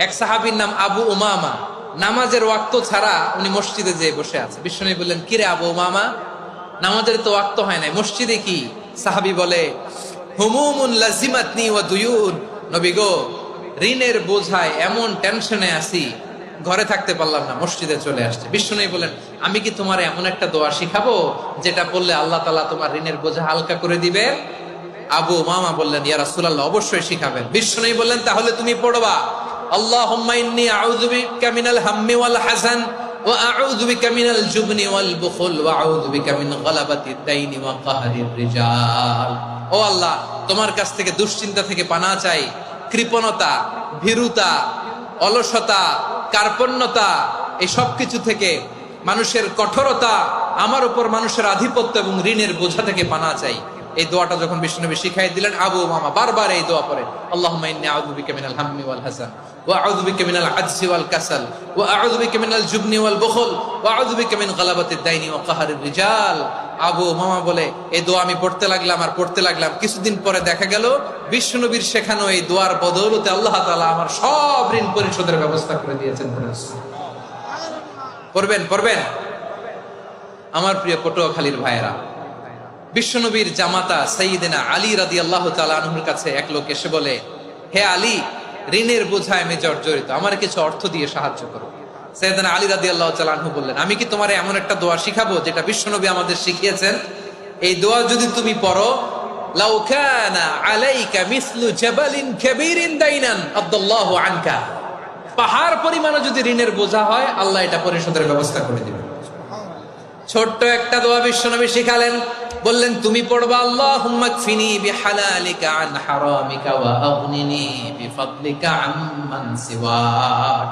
এক সাহাবীর নাম আবু উমামা, নামাজের ওয়াক্ত ছাড়া উনি মসজিদে যেয়ে বসে আছে। বিশ্বনবী বললেন, কিরে আবু উমামা, নামাজের তো ওয়াক্ত হয় নাই, মসজিদে কি? সাহাবী বলে, হুমুমুন লাজিমাতনি ওয়া দুয়ুন। নবী গো, ঋণের বোঝায় এমন টেনশনে আছি, ঘরে থাকতে পারলাম না, মসজিদে চলে আসছে। বিশ্বনবী বলেন, আমি কি তোমার এমন একটা দোয়া শিখাবো যেটা পড়লে আল্লাহ তাআলা তোমার ঋণের বোঝা হালকা করে দিবে? আবু উমামা বললেন, ইয়া রাসূলুল্লাহ, অবশ্যই শিখাবেন। বিশ্বনবী বললেন, তাহলে তুমি পড়বা, আল্লাহুম্মা ইন্নী আউযু বিকা মিনাল হাম্মি ওয়াল হাযান ওয়া আউযু বিকা মিনাল জুবনি ওয়াল বুখল ওয়া আউযু বিকা মিন গালাবাতিদ দাইনি ওয়া কাহরির রিজাল। ও আল্লাহ, তোমার কাছ থেকে দুশ্চিন্তা থেকে পানাহ চাই, কৃপণতা, ভীরুতা, অলসতা, কার্পণ্যতা, এই সব কিছু থেকে, মানুষের কঠোরতা, আমার উপর মানুষের আধিপত্য এবং ঋণের বোঝা থেকে পানাহ চাই। এই দোয়াটা যখন বিশ্বনবী শিখাই দিলেন, আবু উমামা বারবার এই দোয়া পড়েন, আল্লাহুম্মা ইন্নী আউযু বিকা মিনাল হাম্মি ওয়াল হাযান ওয়া আউযু বিকা মিনাল আজজি ওয়াল কাসাল ওয়া আউযু বিকা মিনাল জুবনি ওয়াল বুখল ওয়া আউযু বিকা মিন গালাবাতিদ দাইনি ওয়া কাহরির রিজাল। আবু উমামা বলে, এই দোয়া আমি পড়তে লাগলাম আর পড়তে লাগলাম, কিছুদিন পরে দেখা গেল বিশ্বনবীর শেখানো এই দোয়ার বদৌলতে আল্লাহ তাআলা আমার সব ঋণ পরিশোধের ব্যবস্থা করে দিয়েছেন। পড়বেন পড়বেন। আমার প্রিয় পটুয়াখালীর ভাইয়েরা, বিশ্বনবীর জামাতা সাইয়্যিদিনা আলী রাদিয়াল্লাহু তাআলা আনহুর কাছে এক লোক এসে বলে, হে আলী, ঋণের বোঝায় আমি জর্জরিত, আমার কিছু অর্থ দিয়ে সাহায্য করো। সাইয়্যিদিনা আলী রাদিয়াল্লাহু তাআলা আনহু বললেন, আমি কি তোমারে এমন একটা দোয়া শিখাবো যেটা বিশ্বনবী আমাদের শিখিয়েছেন? এই দোয়া যদি তুমি পড়ো, লাউ কানা আলাইকা মিসলু জাবালিন কাবীরিন দাইনান আদাল্লাহু আনকা, পাহাড় পরিমাণও যদি ঋণের বোঝা হয়, আল্লাহ এটা পরিশোধের ব্যবস্থা করে দিবেন। ছোট্ট একটা দোয়া বিশ্বনবী শিখালেন, বললেন, তুমি পড়বা, আল্লাহুম্মা কফিনি বিহালালিকা আন হারামিকা ওয়া আগনিনি বিফাদলিকা আম্মান সিওয়াক।